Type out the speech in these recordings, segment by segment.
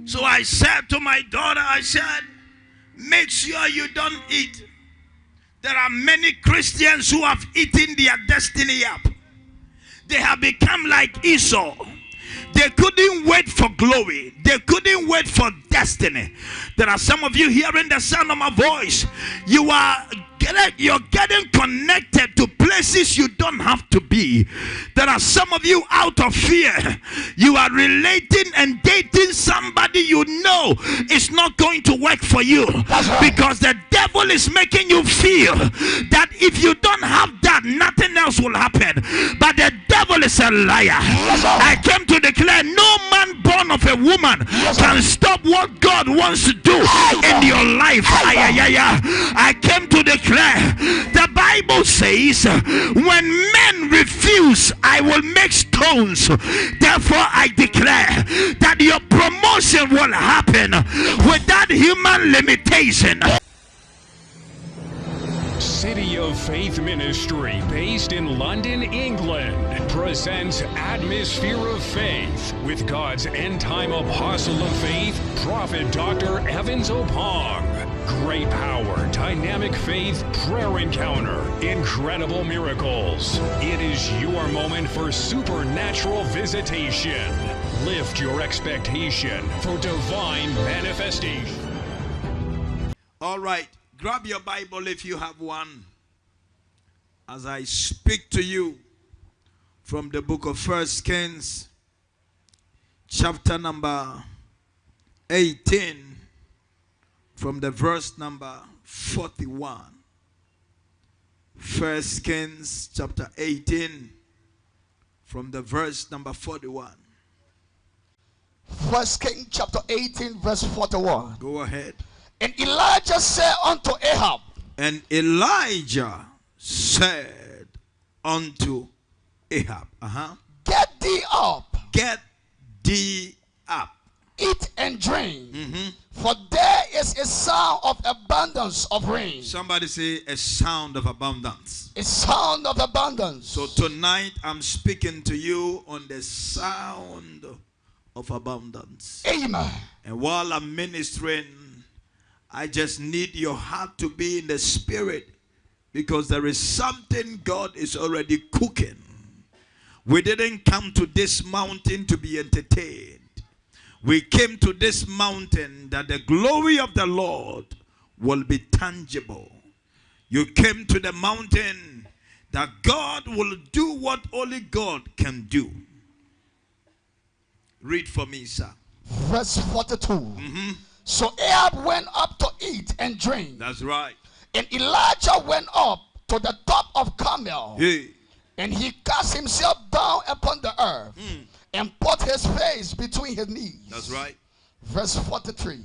So I said to my daughter, I said, make sure you don't eat. There are many Christians who have eaten their destiny up. They have become like Esau. They couldn't wait for glory. They couldn't wait for destiny. There are some of you hearing the sound of my voice. You're getting connected to places you don't have to be. There are some of you out of fear. You are relating and dating somebody you know is not going to work for you. Because the devil is making you feel that if you don't have that, nothing else will happen. But the devil is a liar. I came to declare no man born of a woman can stop what God wants to do in your life. I came to declare, the Bible says, when men refuse, I will make stones. Therefore I declare that your promotion will happen without human limitation. City of Faith Ministry, based in London, England, presents Atmosphere of Faith with God's end-time apostle of faith, Prophet Dr. Evans Opong. Great power, dynamic faith, prayer encounter, incredible miracles. It is your moment for supernatural visitation. Lift your expectation for divine manifestation. All right. Grab your Bible if you have one, as I speak to you from the book of 1 Kings, chapter number 18, from the verse number 41. 1 Kings, chapter 18, from the verse number 41. 1 Kings, chapter 18, verse 41. Go ahead. And Elijah said unto Ahab. And Elijah said unto Ahab. Get thee up. Get thee up. Eat and drink. For there is a sound of abundance of rain. Somebody say a sound of abundance. A sound of abundance. So tonight I'm speaking to you on the sound of abundance. Amen. And while I'm ministering, I just need your heart to be in the spirit, because there is something God is already cooking. We didn't come to this mountain to be entertained. We came to this mountain that the glory of the Lord will be tangible. You came to the mountain that God will do what only God can do. Read for me, sir. Verse 42. So Ahab went up to eat and drink. That's right. And Elijah went up to the top of Carmel. Hey. And he cast himself down upon the earth and put his face between his knees. That's right. Verse 43.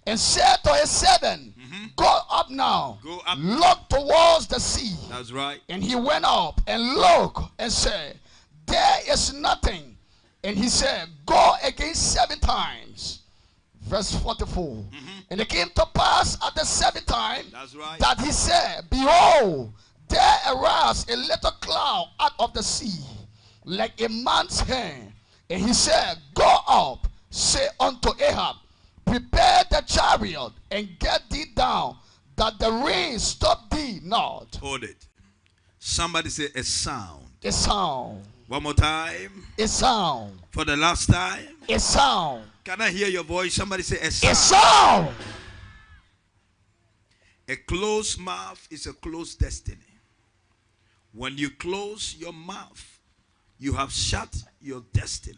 And said to his servant, go up now. Go up. Look towards the sea. That's right. And he went up and looked and said, there is nothing. And he said, go again 7 times. Verse 44. And it came to pass at the 7th time, that's right, that he said, behold, there arose a little cloud out of the sea, like a man's hand. And he said, go up, say unto Ahab, prepare the chariot and get thee down, that the rain stop thee not. Hold it. Somebody say a sound. A sound. One more time. A sound. For the last time. A sound. Can I hear your voice? Somebody say a sound. A sound. A closed mouth is a closed destiny. When you close your mouth, you have shut your destiny.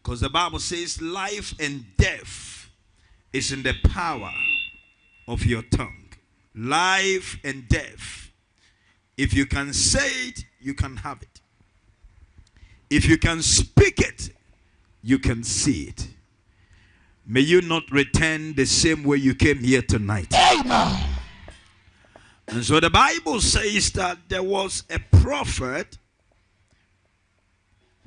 Because the Bible says life and death is in the power of your tongue. Life and death. If you can say it, you can have it. If you can speak it, you can see it. May you not return the same way you came here tonight. Amen. And so the Bible says that there was a prophet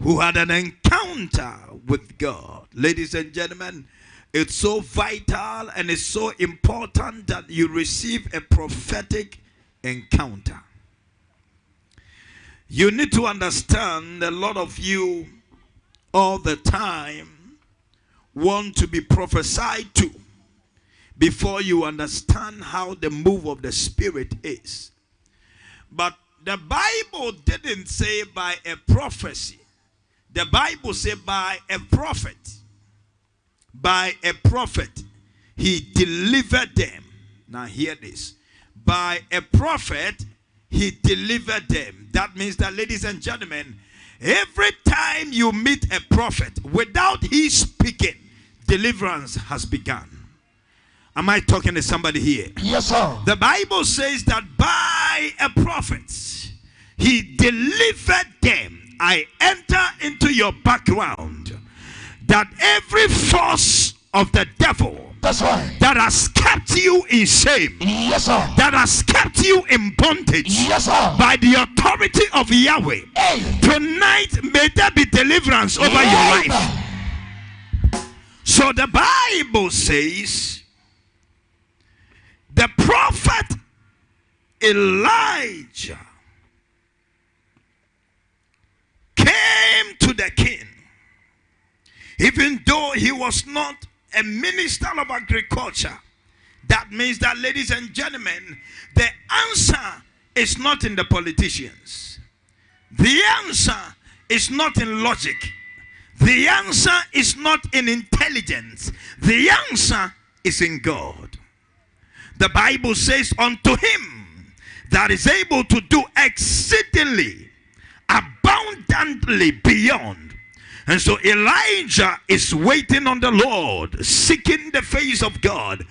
who had an encounter with God. Ladies and gentlemen, it's so vital and it's so important that you receive a prophetic encounter. You need to understand, a lot of you all the time, want to be prophesied to before you understand how the move of the Spirit is. But the Bible didn't say by a prophecy. The Bible said by a prophet. By a prophet, he delivered them. Now hear this. By a prophet, he delivered them. That means that, ladies and gentlemen, every time you meet a prophet, without he speaking, deliverance has begun. Am I talking to somebody here? Yes, sir. The Bible says that by a prophet, he delivered them. I enter into your background that every force of the devil, that's right, that has kept you in shame, yes, sir, that has kept you in bondage, yes, sir, by the authority of Yahweh, hey, tonight may there be deliverance over your life. So the Bible says the prophet Elijah came to the king, even though he was not a minister of agriculture. That means that, ladies and gentlemen, the answer is not in the politicians. The answer is not in logic. The answer is not in intelligence. The answer is in God. The Bible says, unto him that is able to do exceedingly abundantly beyond. And so Elijah is waiting on the Lord, seeking the face of God.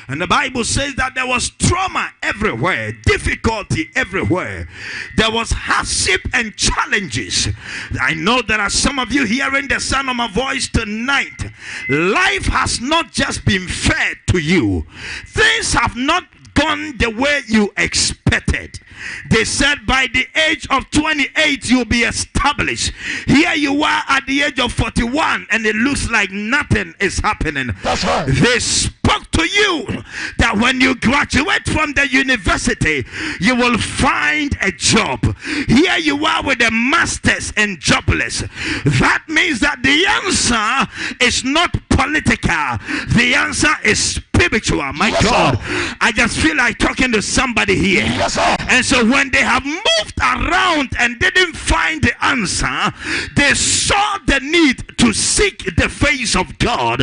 And the Bible says that there was trauma everywhere, difficulty everywhere. There was hardship and challenges. I know there are some of you hearing the sound of my voice tonight. Life has not just been fair to you. Things have not gone the way you expected. They said by the age of 28 you'll be established. Here you are at the age of 41 and it looks like nothing is happening. That's right. They spoke to you that when you graduate from the university you will find a job. Here you are with a master's and jobless. That means that the answer is not political. The answer is spiritual. My yes, God, sir. I just feel like talking to somebody here. Yes, sir. And so when they have moved around and didn't find the answer, they saw the need to seek the face of God.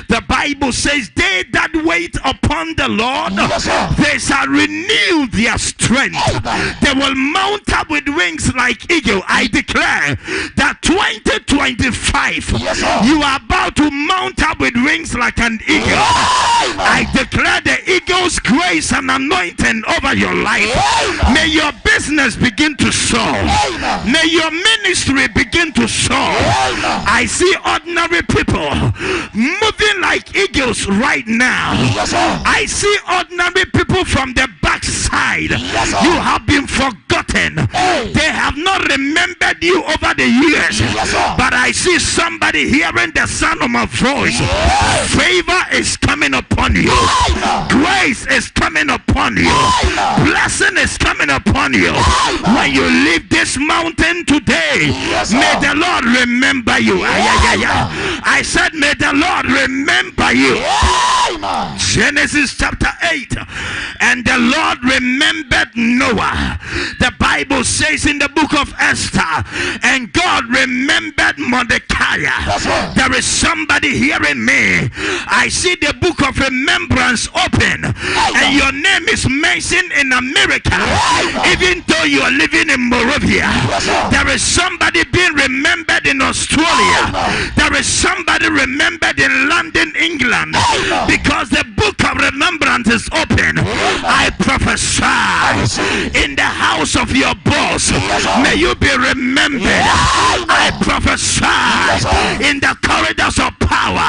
The Bible says, they that wait upon the Lord, yes, they shall renew their strength. Amen. They will mount up with wings like eagle. I declare that 2025, yes, sir. you are about to mount up with wings like an eagle. Amen. I declare the eagle's grace and anointing over your life. Amen. May your business begin to soar. Amen. May your ministry begin to soar. Amen. I see ordinary people moving like eagles right now. Yes, sir. I see ordinary people from the backside. Yes, sir. You have been forgotten. Hey. They have not remembered you over the years. Yes, sir. But I see somebody hearing the sound of my voice. Yes. Favor is coming upon you. Amen. Grace is coming upon you. Amen. Blessing is coming upon you. Amen. When you leave this mountain today, yes, may the Lord remember you. I said, may the Lord remember you. Amen. Genesis chapter 8. And the Lord remembered Noah. The Bible says in the book of Esther, and God remembered Mordecai. Right. There is somebody hearing me. I see the book of remembrance open, and your name is mentioned in America, even though you are living in Moravia. There is somebody being remembered in Australia. There is somebody remembered in London, England, because the book of remembrance is open. I prophesy in the house of your boss, may you be remembered. I prophesy in the corridors of power,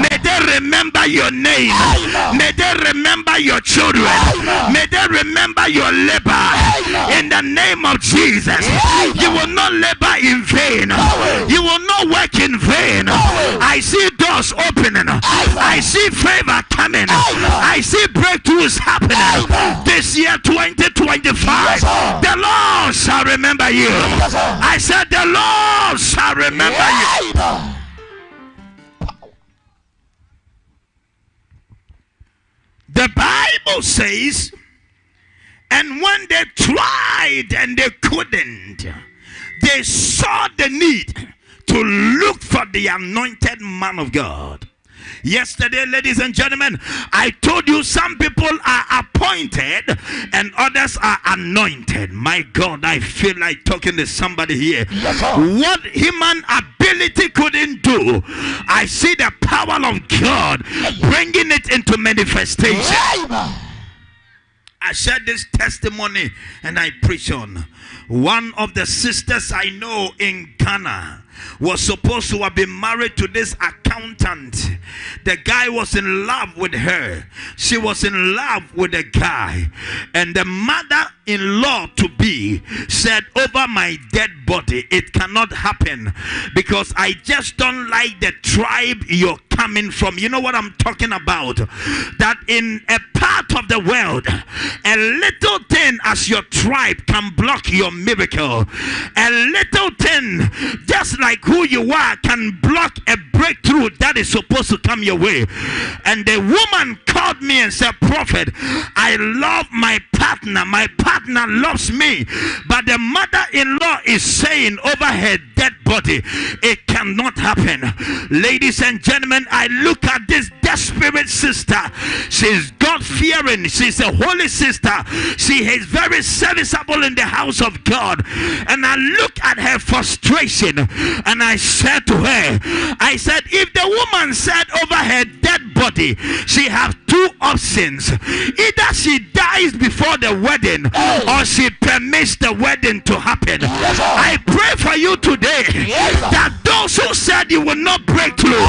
may they remember your name. May they remember your children. May they remember your labor. In the name of Jesus, you will not labor in vain. You will not work in vain. I see doors opening. I see favor coming. I see breakthroughs happening. This year 2025, the Lord shall remember you. I said the Lord shall remember you. Bible says, and when they tried and they couldn't, they saw the need to look for the anointed man of God. Yesterday, ladies and gentlemen, I told you some people are appointed and others are anointed. My God, I feel like talking to somebody here. Yes, what human ability couldn't do, I see the power of God bringing it into manifestation. I shared this testimony and I preach on. One of the sisters I know in Ghana was supposed to have been married to this accountant. The guy was in love with her. She was in love with the guy. And the mother-in-law to be said, over my dead body, it cannot happen because I just don't like the tribe you're coming from. You know what I'm talking about? That in a part of the world, a little thing as your tribe can block your miracle. A little thing, just like who you are, can block a breakthrough that is supposed to come your way. And the woman called me and said, Prophet, I love my partner. My partner loves me. But the mother-in-law is saying over her dead body, it cannot happen. Ladies and gentlemen, I look at this desperate sister. She's God-fearing. She's a holy sister. She is very serviceable in the house of God. And I look at her frustration and I said to her, I said, if the woman said over her dead body, she has two options. Either she dies before the wedding or she permits the wedding to happen. I pray for you today that those who said you will not break through,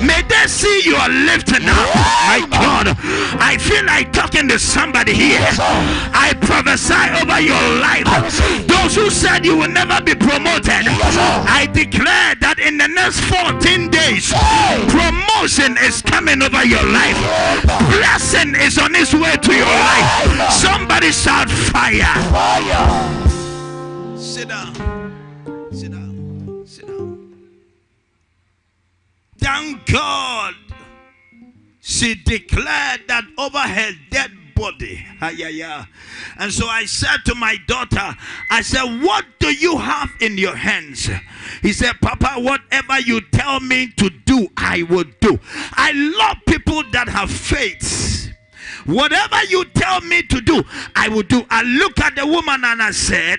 may they see you are lifting up. My God, I feel like talking to somebody here. I prophesy over your life. Those who said you will never be promoted, I declare that in the next 14 days, promotion is coming over your life. Blessing is on its way to your life. Somebody shout fire. Sit down. Sit down. Sit down. Thank God she declared that over her dead body. And so I said to my daughter, I said, what do you have in your hands? He said, Papa, whatever you tell me to do, I will do. I love people that have faith. Whatever you tell me to do, I will do. I looked at the woman and I said,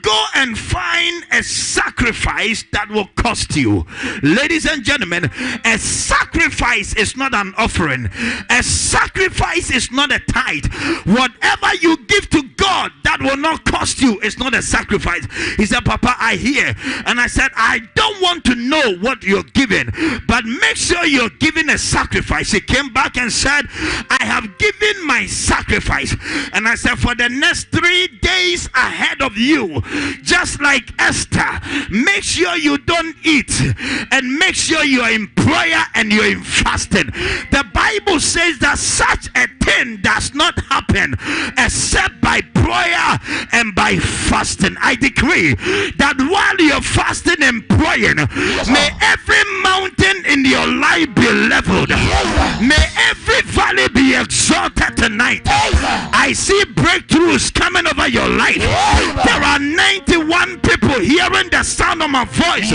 go and find a sacrifice that will cost you. Ladies and gentlemen, a sacrifice is not an offering. A sacrifice is not a tithe. Whatever you give to God that will not cost you is not a sacrifice. He said, Papa, I hear. And I said, I don't want to know what you're giving, but make sure you're giving a sacrifice. He came back and said, I have given my sacrifice. And I said, for the next 3 days ahead of you, just like Esther, make sure you don't eat and make sure you are in prayer and you're in fasting. The Bible says that such a thing does not happen except by prayer and by fasting. I decree that while you're fasting and praying, may every mountain in your life be leveled. May every valley be exalted tonight. I see breakthroughs coming over your life. There are 91 people hearing the sound of my voice.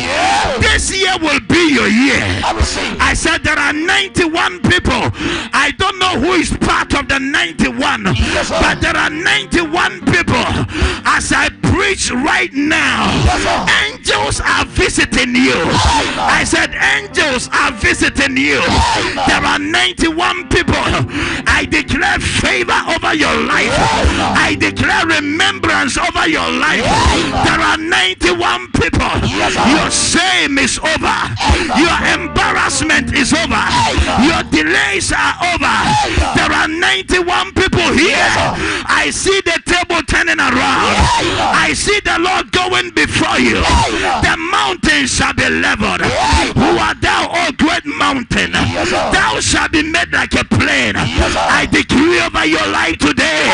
This year will be your year. I said there are 91 people. I don't know who is part of the 91, but there are 91 people. As I preach right now, angels are visiting you. I said angels are visiting you. There are 91 people. I declare favor over your life. I declare remembrance over your life. There are 91 people. Your shame is over. Your embarrassment is over. Your delays are over. There are 91 people here. I see the table turning around. I see the Lord going before you. The mountains shall be leveled. Who art thou, O great mountain? Thou shalt be made like a plain. I decree over your life today,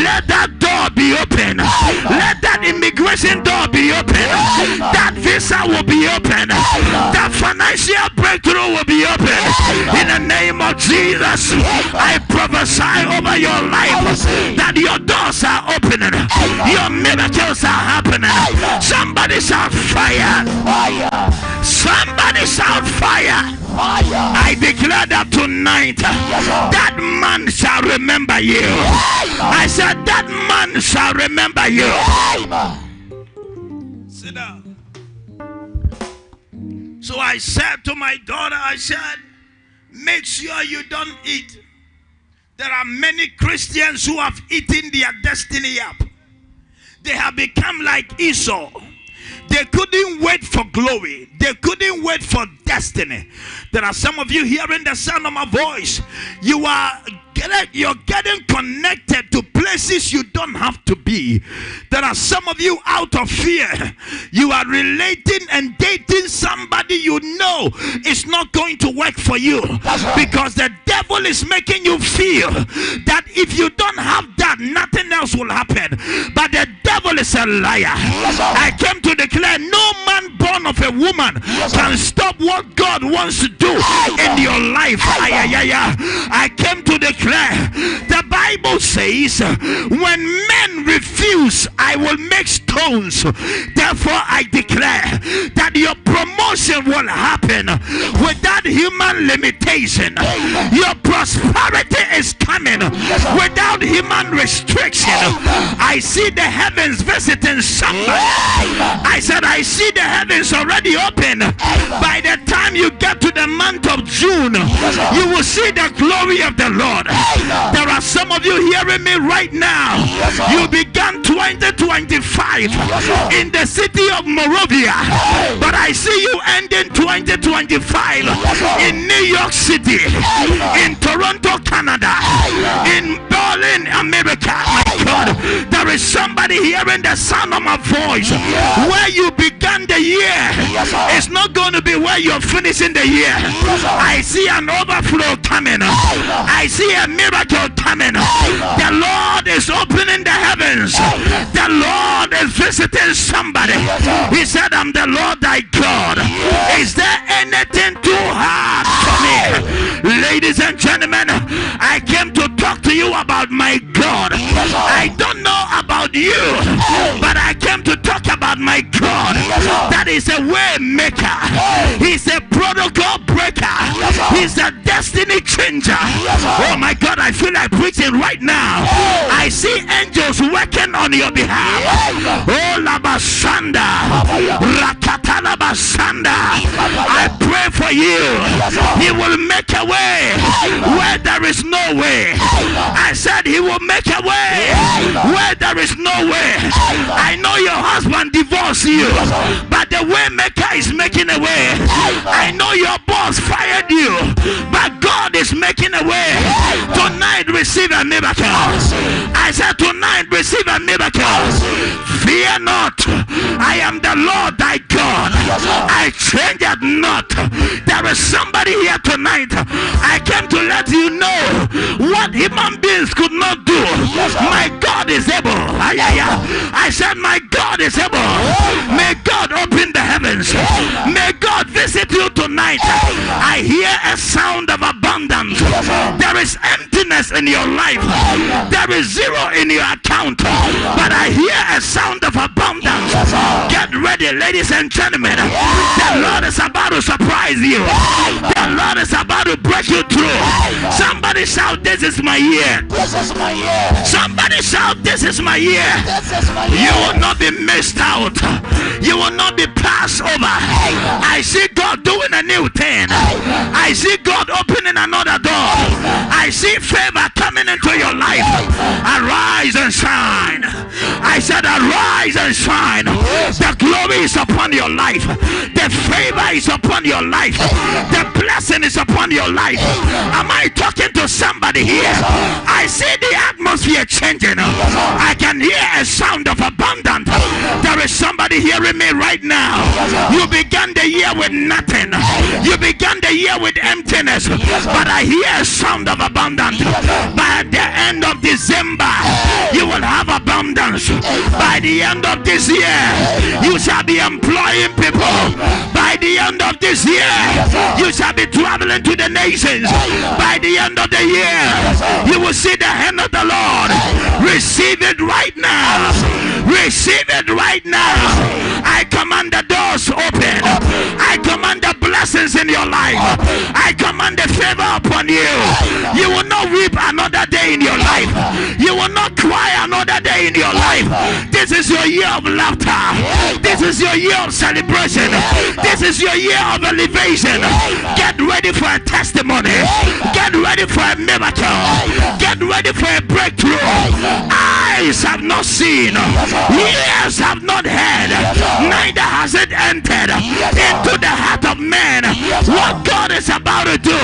let that door be open. Let that immigration door be open. That visa will be open. That financial breakthrough will be open. In the name of Jesus, I prophesy over your life that your doors are opening. Your miracles are happening. Somebody shout fire. Somebody shout fire. I declare that tonight, that man shall remember you. I said that man shall remember you. Sit down. So I said to my daughter, I said, make sure you don't eat. There are many Christians who have eaten their destiny up. They have become like Esau. They couldn't wait for glory. They couldn't wait for destiny. There are some of you hearing the sound of my voice. You're getting connected to places you don't have to be. There are some of you out of fear. You are relating and dating somebody you know is not going to work for you. Because the devil is making you feel that if you don't have that, nothing else will happen. But the devil is a liar. I came to declare no man born of a woman can stop what God wants to do in your life. I came to declare, the Bible says, when men refuse, I will make stones. Therefore I declare that your promotion will happen without human limitation. Your prosperity is coming without human restriction. I see the heavens visiting somebody. I said I see the heavens already open. By the time you get to the month of June, you will see the glory of the Lord. There are some of you hearing me right now. You began 2025 in the city of Morovia, but I see you ending 2025 in New York City, in Toronto, Canada, in Berlin, America. My God, there is somebody hearing the sound of my voice. Where you began the year is not going to be where you're finishing the year. I see an overflow coming. I see a miracle coming. The Lord is opening the heavens. The Lord is visiting somebody. He said, I'm the Lord thy God. Is there anything too hard for me? Ladies and gentlemen, I came to talk to you about my God. I don't know about you, but I came to talk about my God. That is a way maker. He's a protocol breaker. He's a destiny changer. Oh my God, I feel like preaching right now. I see angels working on your behalf. Oh Labashanda, Rakatala Bashanda. I pray for you. He will make a way where there is no way. I said he will make a way where there is no way. I know your husband divorced you, but the way maker is making a way. I know your boss fired you, but God is making a way. Tonight receive a miracle. I said tonight receive a miracle. Fear not, I am the Lord thy God. I change it not. There is somebody here tonight. I came to let you know what human beings could not do. My God is able. I said my God is able. May God open the heavens. May God visit you tonight. I hear a sound of abundance. There is emptiness in your life. There is zero in your account, but I hear a sound of abundance. Get ready, ladies and gentlemen. The Lord is about to surprise you. The Lord is about to break you through. Somebody shout, this is my year. This is my year. Somebody shout, this is my year. This is my year. You will not be missed out. You will not be passed over. I see God doing a new thing. I see God opening another door. I see favor coming into your life. Arise and shine. I said arise and shine. The glory is upon your life. The favor is upon your life. The blessing is upon your life. Am I talking to somebody here? I see the atmosphere atmosphere changing. I can hear a sound of abundance. There is somebody hearing me right now. You began the year with nothing. You began the year with emptiness, but I hear a sound of abundance. By the end of December, you will have abundance. By the end of this year, you shall be employing people. By the end of this year, you shall be traveling to the nations. By the end of the year, you will see the hand of the Lord. Receive it right now. Receive it right now. I command the doors open. I command the blessings in your life. I command the favor upon you. You will not weep another day in your life. You will not cry another day in your life. This is your year of laughter. This is your year of celebration. This is your year of elevation. Get ready for a testimony. Get ready for a miracle. Get ready for a breakthrough. Eyes have not seen, ears have not heard, neither has it entered into the heart of man what God is about to do.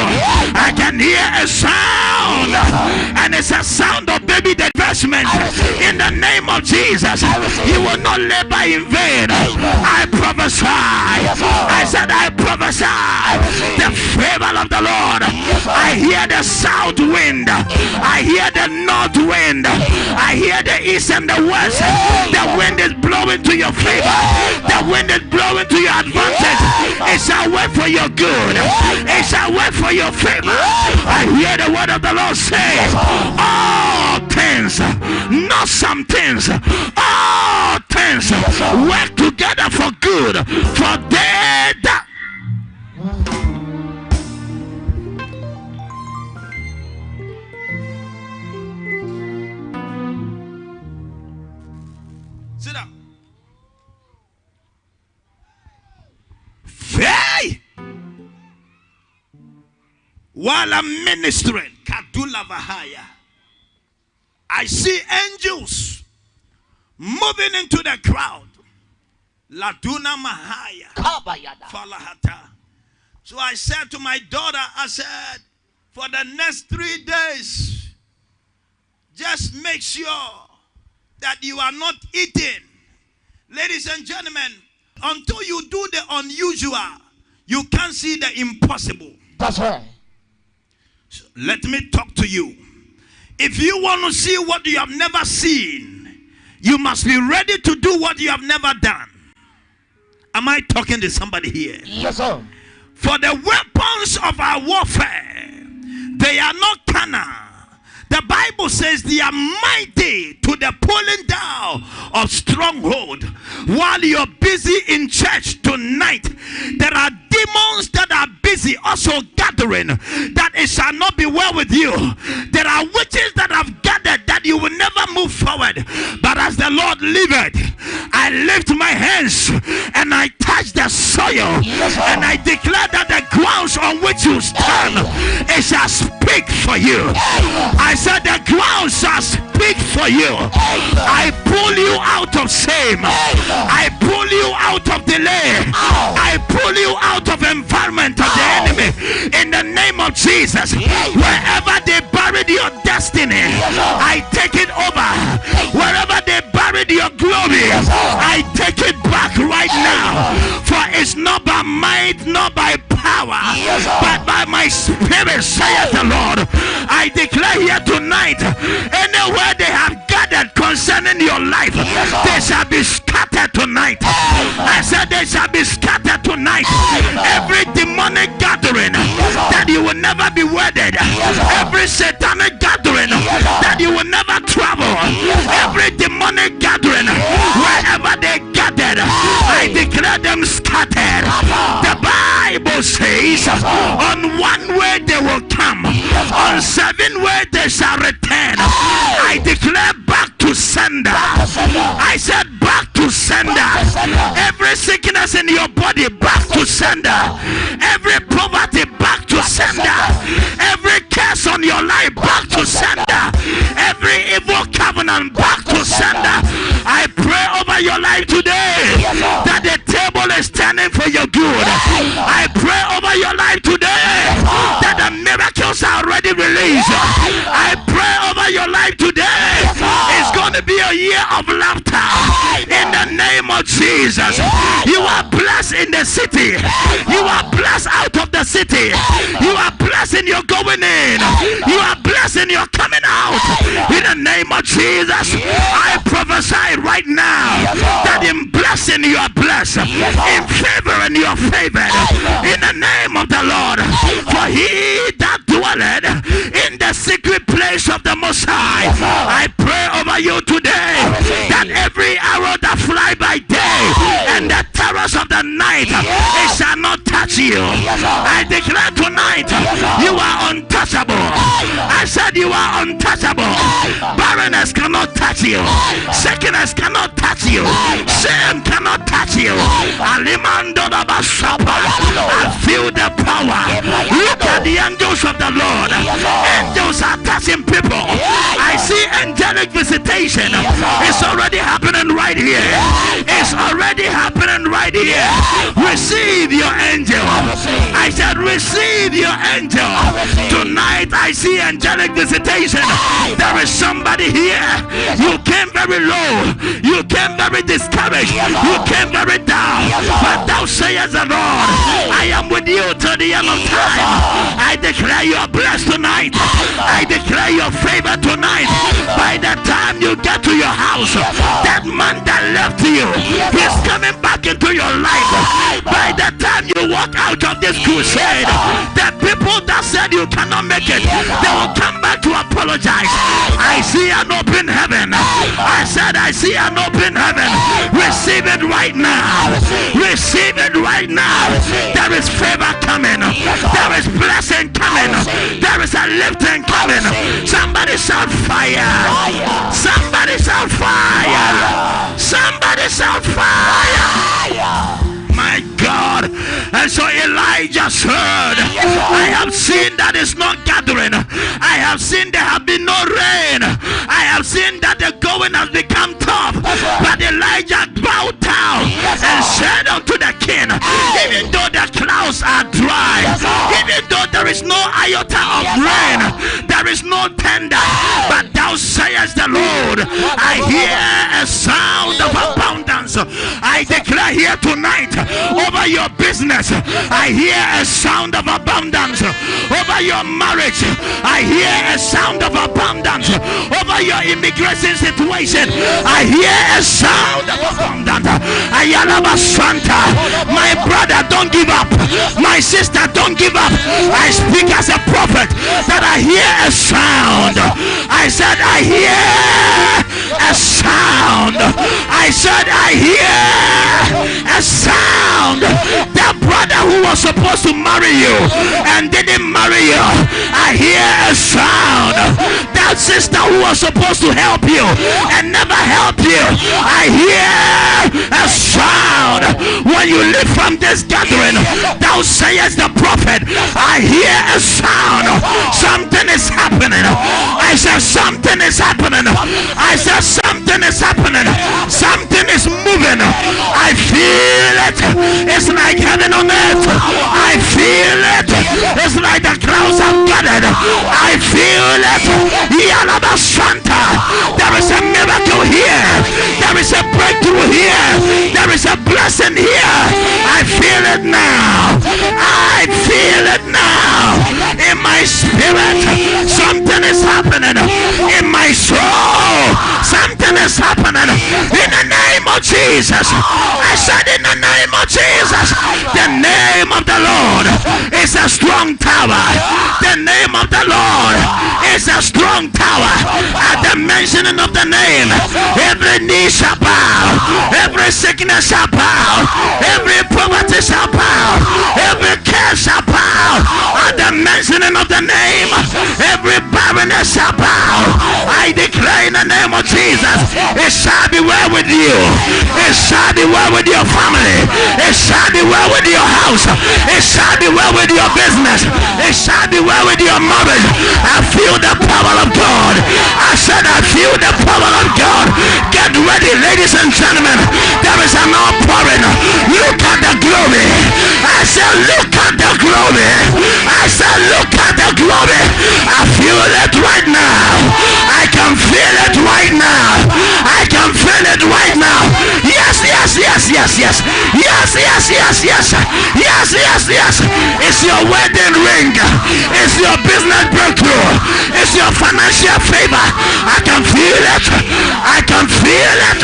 I can hear a sound, and it's a sound of baby divestment. In the name of Jesus, you will not labor in vain. I prophesy. I said I prophesy the favor of the Lord. I hear the south wind. I hear the north wind. I hear the east and the west. The wind is blowing to your favor. The wind is blowing to your advantage. It shall work for your good. It shall work for your favor. I hear the word of the Lord say, all things, not some things, all things work together for good for they that sit down. Hey! While I'm ministering, Kadula Vahaya, I see angels moving into the crowd. Laduna Mahaya. Falahata. So I said to my daughter, I said, for the next 3 days, just make sure that you are not eating. Ladies and gentlemen, until you do the unusual, you can't see the impossible. That's right. So let me talk to you. If you want to see what you have never seen, you must be ready to do what you have never done. Am I talking to somebody here? Yes, sir. For the weapons of our warfare, they are not carnal. The Bible says they are mighty to the pulling down of stronghold. While you're busy in church tonight, there are demons that are busy also gathering that it shall not be well with you. There are witches that have gathered that you will never move forward. But as the Lord liveth, I lift my hands and I touch the soil, and I declare that the grounds on which you stand, it shall speak for you. I said the ground shall speak for you. I pull you out of shame. I pull you out of delay. I pull you out of environment of the enemy in the name of Jesus. Wherever they buried your destiny, I take it over. Wherever they buried your glory, I take it back right now. For it's not by might, not by power, but by my spirit, saith the Lord. I declare here tonight, anywhere they have gathered concerning your life, they shall be scattered tonight. I said they shall be scattered tonight. Every demonic gathering that you will never be wedded, every satanic gathering that you will never travel, every demonic gathering, wherever they gathered, I declare them scattered. The Bible says, on one way they will come, on 7 ways they shall return. I declare back to sender. I said back to sender. Every sickness in your body, back to sender. Every poverty, back to sender. Every curse on your life, back to sender. Every evil covenant, back to sender. I pray over your life today that the table is turning for your good. I pray over your life today that the miracles are already released. I pray over your life today to be a year of laughter in the name of Jesus. You are blessed in the city. You are blessed out of the city. You are blessed in your going in. You are blessed in your coming out. In the name of Jesus, I prophesy right now that in blessing you are blessed, in favor you are favored. In the name of the Lord, for he that dwelleth in the secret place of the Most High, I pray over you today that every arrow that fly by day and the terrors of the night, it shall not touch you. I declare tonight, you are untouchable. I said you are untouchable. Barrenness cannot touch you. Sickness cannot touch you. Shame cannot touch you. I feel the power. Look at the angels of the Lord. Angels are touching people. I see angelic visitation. It's already happening right here. It's already happening right here. Receive your angel. I said receive your angel. Tonight I see angelic visitation. There is somebody here. You came very low. You came very discouraged. You came very down. But thou sayest the Lord, I am with you till the end of time. I declare you are blessed tonight. I declare your favor tonight. By the time you get to your house, that man that left you, he's coming back into your life. By the time you walk out of this crusade, the people that said you cannot make it, they will come back to apologize. I see an open heaven. I said I see an open heaven. Receive it right now. Receive it right now. There is favor coming. There is blessing coming. There is a lifting coming. Somebody shout fire. Somebody shout fire. Somebody shout fire. My God. And so Elijah heard, I have seen that it's not gathering. I have seen there have been no rain. I have seen that the going has become tough. But Elijah bowed down and said unto the king, even though the clouds are dry, even though there is no iota of rain, there is no tender, but thou sayest the Lord, I hear a sound of abundance. I declare here tonight, over your business, I hear a sound of abundance. Over your marriage, I hear a sound of abundance. Over your immigration situation, I hear a sound of abundance. Ayalaba Santa, my brother, don't give up. My sister, don't give up. I speak as a prophet that I hear a sound. I said I hear a sound. I said I hear a sound. That brother who was supposed to marry you and didn't marry you, I hear a sound. That sister who was supposed to help you and never helped you, I hear a sound. When you live from this gathering, thou sayest the prophet, I hear a sound. Something is happening. I said something is happening. I said something is happening. Something is moving. I feel it. It's like heaven on earth. I feel it. It's like the clouds have gathered. I feel it. Yalaba Santa. There is a miracle here. There is a breakthrough here. There is a blessing here. I feel it now. I feel it now. In my spirit, something is happening. In my soul, something is happening. In the name of Jesus. I said in the name of Jesus. The name of the Lord is a strong tower. The name of the Lord is a strong tower. At the mentioning of the name, every knee shall bow, every sickness shall bow, every poverty shall bow, every care shall bow. At the mentioning of the name, every barrenness shall bow. I declare in the name of Jesus, it shall be well with you. It shall be well with your family. It shall be well with your house. It shall be well with your business. It shall be well with your marriage. I feel the power of God. I said I feel the power of God. Get ready, ladies and gentlemen. There is an outpouring. Look at the glory. I said look at the glory. I said look at the glory. I feel it right now. I can feel it right now. Yes, yes, yes, yes. Yes, yes, yes, yes. Yes, yes, yes. It's your wedding ring. It's your business breakthrough. It's your financial favor. I can feel it. I can feel it.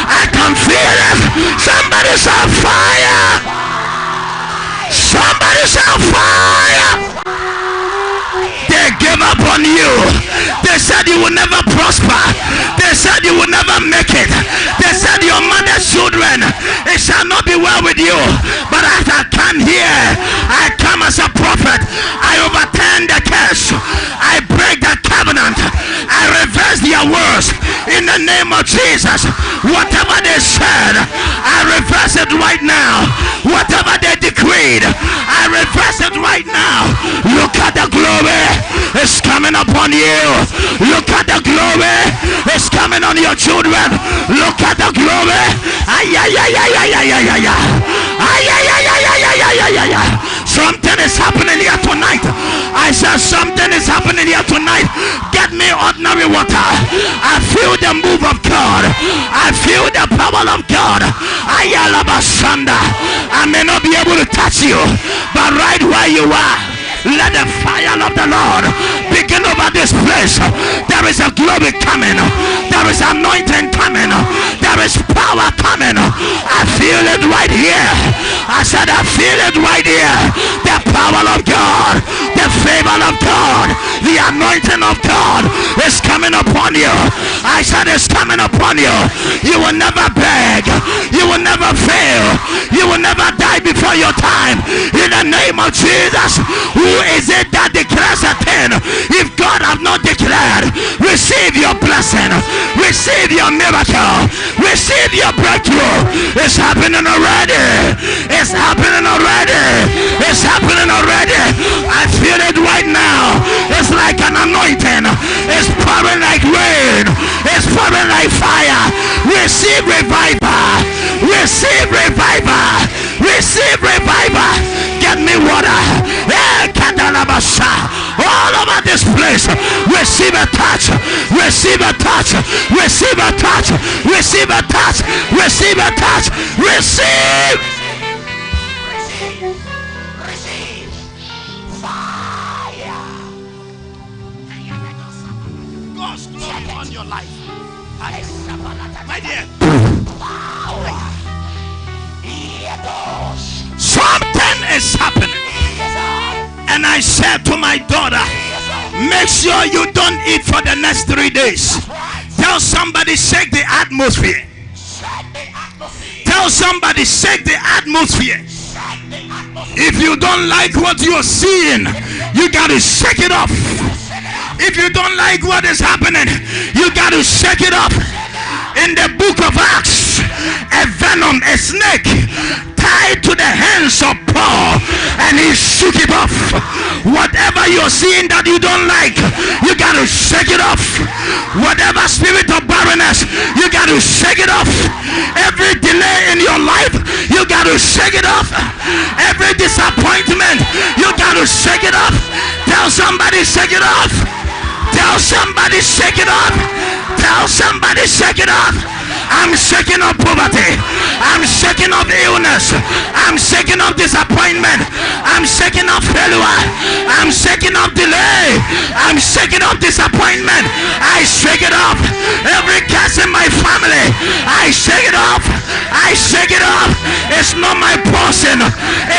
I can feel it. Somebody's on fire. Somebody's on fire. They gave up on you. They said you will never prosper. They said you will never make it. They said your mother's children, it shall not be well with you. But as I come here, I come as a prophet. I overturn the curse. I break the covenant. I reverse their words in the name of Jesus. Whatever they said, I reverse it right now. Whatever they decreed, I reverse it right now. Look at the glory. It's coming upon you. Look at the glory. It's coming on your children. Look at the glory. Something is happening here tonight. I said something is happening here tonight. Get me ordinary water. I feel the move of God. I feel the power of God. I may not be able to touch you, but right where you are, let the fire of the Lord begin over this place. There is a glory coming. There is anointing coming. There is power coming. I feel it right here. I said I feel it right here. The power of God, the favor of God, the anointing of God is coming upon you. I said it's coming upon you. You will never beg. You will never fail. You will never die before your time. In the name of Jesus. Who is it that declares a thing if God have not declared? Receive your blessing. Receive your miracle. Receive your breakthrough. It's happening already. It's happening already. It's happening already. I feel it right now. It's like an anointing. It's pouring like rain. It's pouring like fire. Receive revival. Receive revival. Receive revival. Get me water. All over this place. Receive a touch. Receive a touch. Receive a touch. Receive a touch. Receive a touch. Receive. Receive fire. God's glory on your life. My dear. Something is happening. And I said to my daughter, make sure you don't eat for the next 3 days. Tell somebody, shake the atmosphere. Tell somebody, shake the atmosphere. If you don't like what you're seeing, you got to shake it off. If you don't like what is happening, you got to shake it off. In the book of Acts, a venom, a snake tied to the hands of Paul, and he shook it off. Whatever you're seeing that you don't like, you got to shake it off. Whatever spirit of barrenness, you got to shake it off. Every delay in your life, you got to shake it off. Every disappointment, you got to shake it off. Tell somebody, shake it off. Tell somebody, shake it off. Tell somebody, shake it off. I'm shaking off poverty. I'm shaking off illness. I'm shaking off disappointment. I'm shaking off failure. I'm shaking off delay. I'm shaking off disappointment. I shake it off. Every curse in my family, I shake it off. I shake it off. It's not my portion.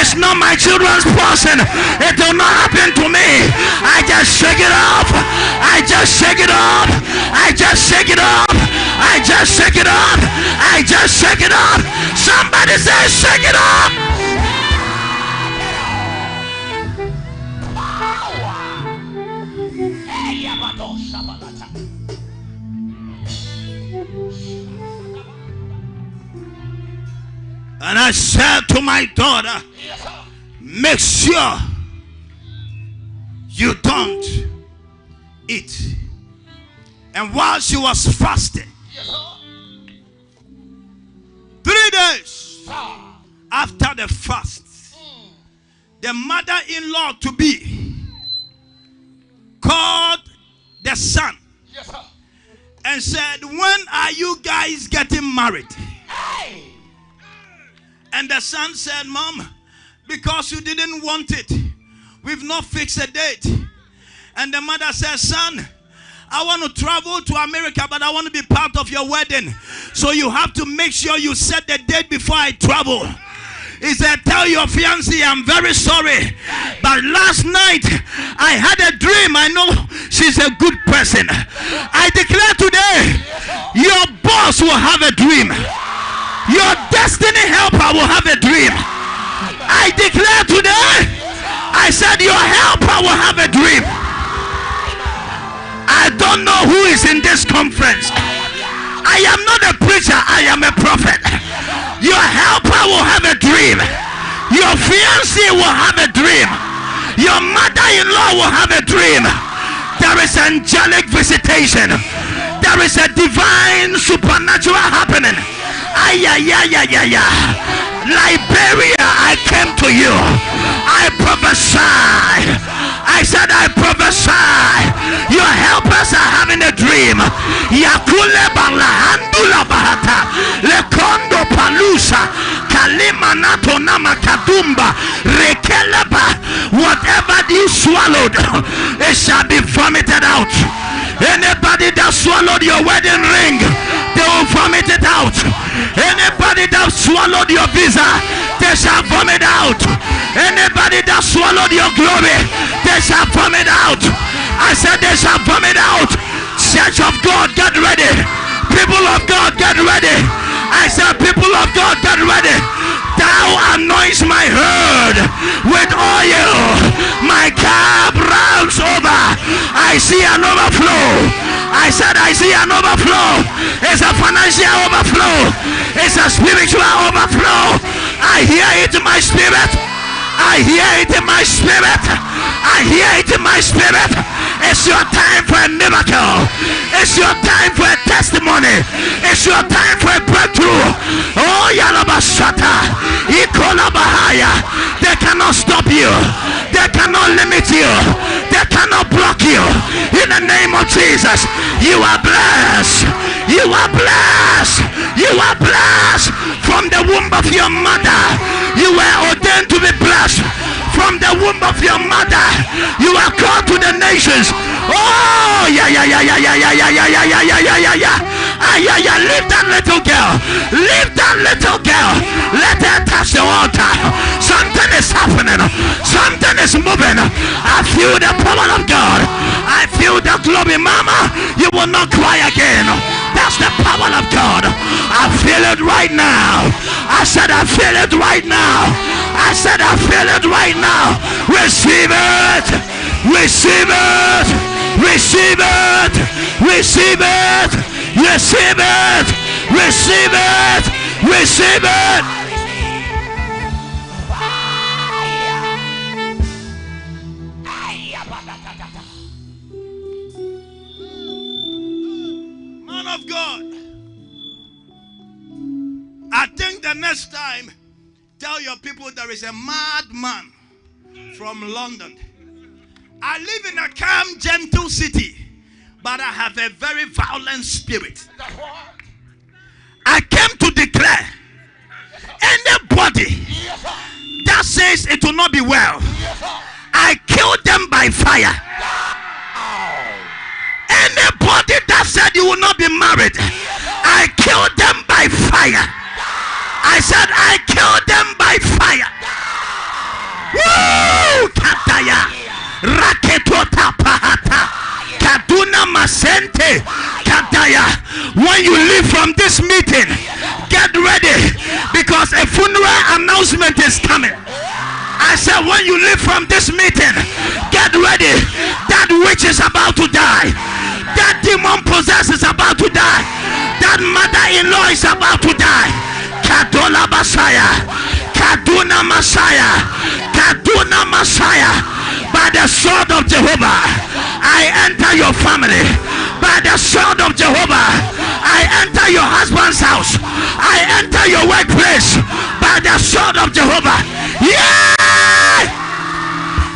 It's not my children's portion. It will not happen to me. I just shake it off. I just shake it off. I just shake it off. I just shake it off. I just shake it off. Somebody say shake it off. And I said to my daughter, make sure you don't eat. And while she was fasting, 3 days after the fast, the mother-in-law to be called the son and said, when are you guys getting married? And the son said, Mom, because you didn't want it, we've not fixed a date. And the mother said, son, I want to travel to America, but I want to be part of your wedding. So you have to make sure you set the date before I travel. He said, tell your fiancé I'm very sorry, but last night I had a dream. I know she's a good person. I declare today, your boss will have a dream. Your destiny helper will have a dream. I declare today, I said your helper will have a dream. I don't know who is in this conference. I am not a preacher, I am a prophet. Your helper will have a dream. Your fiancé will have a dream. Your mother-in-law will have a dream. There is angelic visitation. There is a divine supernatural happening. Liberia, I came to you. I prophesy. I said I prophesy. Your helpers are having a dream. Yakule balahandula bahata lekondo palusa kalima nato nama kadumba rekeleba. Whatever you swallowed, it shall be vomited out. Anybody that swallowed your wedding ring, they will vomit it out. Anybody that swallowed your visa, they shall vomit out. Anybody that swallowed your glory, they shall vomit out. I said they shall vomit out. Church of God, get ready. People of God, get ready. I said people of God, get ready. Thou anoints my head with oil. My cup runs over. I see an overflow. I said I see an overflow. It's a financial overflow. It's a spiritual overflow. I hear it in my spirit. I hear it in my spirit. I hear it in my spirit. It's your time for a miracle. It's your time for a testimony. It's your time for a breakthrough. Oh, Yalabashata. Ikolabahaya. They cannot stop you. They cannot limit you. They cannot block you. In the name of Jesus, you are blessed. You are blessed. You are blessed. From the womb of your mother, you were ordained to be blessed. From the womb of your mother, you are called to the nations. Oh, yeah. Leave that little girl. Leave that little girl. Let her touch the altar. Something is happening. Something is moving. I feel the power of God. I feel the glory. Mama, you will not cry again. That's the power of God. I feel it right now. I said I feel it right now. I said I feel it right now. Receive it. Receive it. Receive it. Receive it. Receive it. Receive it. Receive it. Man of God, I think the next time, tell your people there is a madman from London. I live in a calm, gentle city, but I have a very violent spirit. I came to declare anybody that says it will not be well, I kill them by fire. Anybody that said you will not be married, I kill them by fire. I said I kill them by fire. Woo! Kataya Raketota Pahata Kaduna Masente Kataya. When you leave from this meeting, get ready, because a funeral announcement is coming. I said when you leave from this meeting, get ready. That witch is about to die. That demon possessed is about to die. That mother-in-law is about to die. Kaduna Messiah, Kaduna Messiah, Kaduna Messiah. By the sword of Jehovah, I enter your family. By the sword of Jehovah, I enter your husband's house. I enter your workplace. By the sword of Jehovah. Yeah!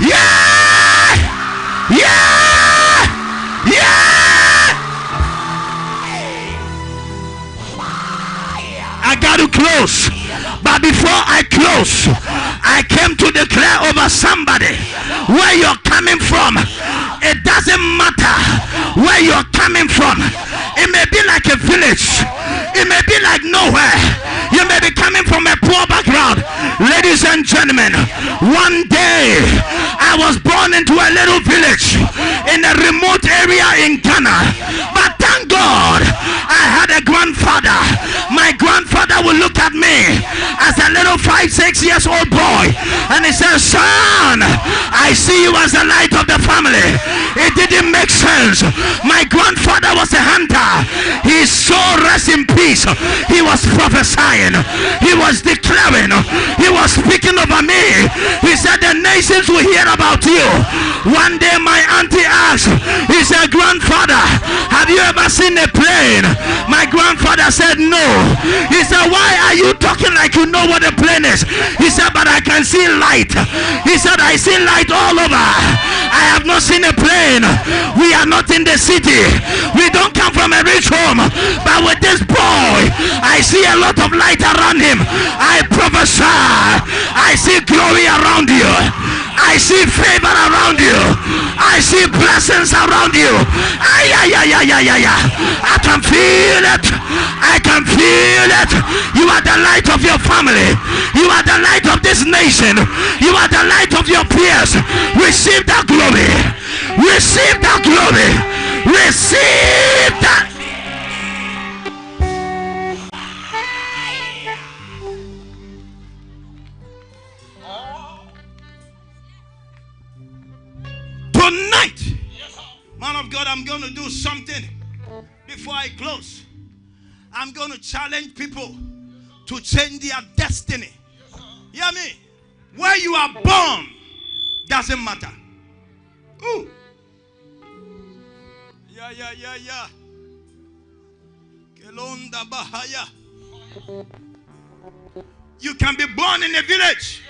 Yeah! Yeah! Yeah! I got to close, but before somebody, where you're coming from, it doesn't matter where you're coming from. It may be like a village, it may be like nowhere, you may be coming from a poor background. Ladies and gentlemen, one day I was born into a little village in a remote area in Ghana, but thank God I had a grandfather. My grandfather would look at me as a little 5-6 years old boy and he said, son, I see you as the light of the family. It didn't make sense. My grandfather was a hunter. His soul rest in peace. He was prophesying, he was declaring, he was speaking over me. He said the nations will hear about you. One day my auntie asked, he said, grandfather, have you ever seen a plane? My grandfather said no. He said, why are you talking like you know what a plane is? He said, but I can see light. He said, I see light all over. I have not seen a plane. We are not in the city, we don't come from a rich home, but with this boy I see a lot of light around him. I prophesy, I see glory around you, I see favor around you, I see blessings around you. I can feel it, I can feel it. You are the light of your family, you are the light of this nation, you are the light of your peers. Receive that glory, receive that glory, receive that. Tonight, man of God, I'm going to do something before I close. I'm going to challenge people to change their destiny. Hear me? Where you are born doesn't matter. Ooh. Yeah. Kelonda Bahaya. You can be born in a village.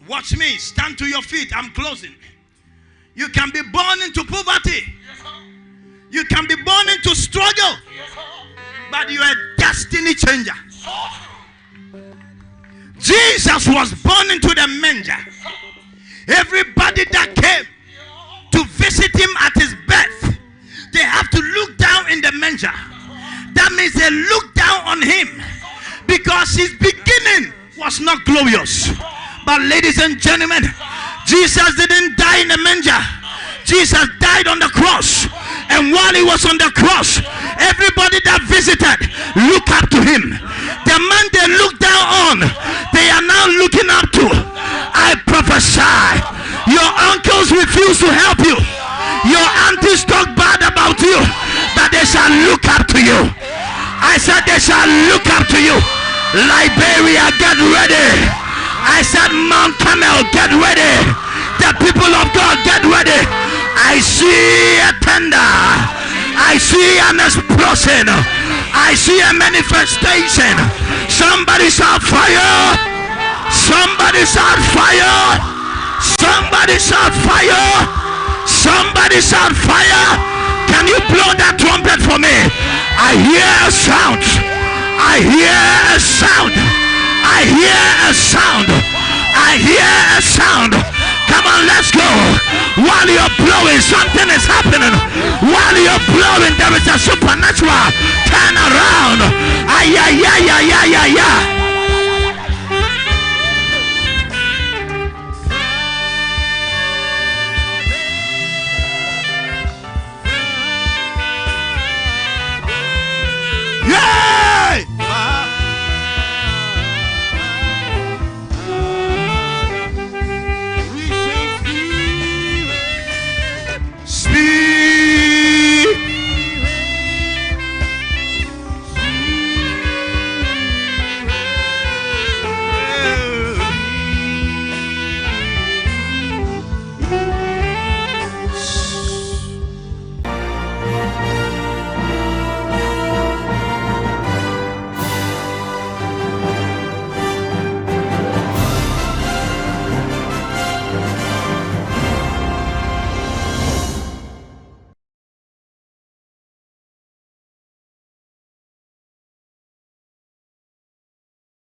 Watch me. Stand to your feet. I'm closing. You can be born into poverty. You can be born into struggle. But you are a destiny changer. Jesus was born into the manger. Everybody that came to visit him at his birth, they have to look down in the manger. That means they look down on him because his beginning was not glorious. But ladies and gentlemen, Jesus didn't die in the manger. Jesus died on the cross. And while he was on the cross, everybody that visited looked up to him. The man they looked down on, they are now looking up to. I prophesy, your uncles refuse to help you, your aunties talk bad about you, but they shall look up to you. I said they shall look up to you. Liberia, get ready. I said Mount Carmel, get ready. The people of God, get ready. I see a tender, I see an explosion, I see a manifestation. Somebody shout fire, somebody shout fire, somebody shout fire, somebody shout fire. Can you blow that trumpet for me? I hear a sound, I hear a sound, I hear a sound, I hear a sound. Come on, let's go. While you're blowing, something is happening. While you're blowing, there is a supernatural turn around. Ay.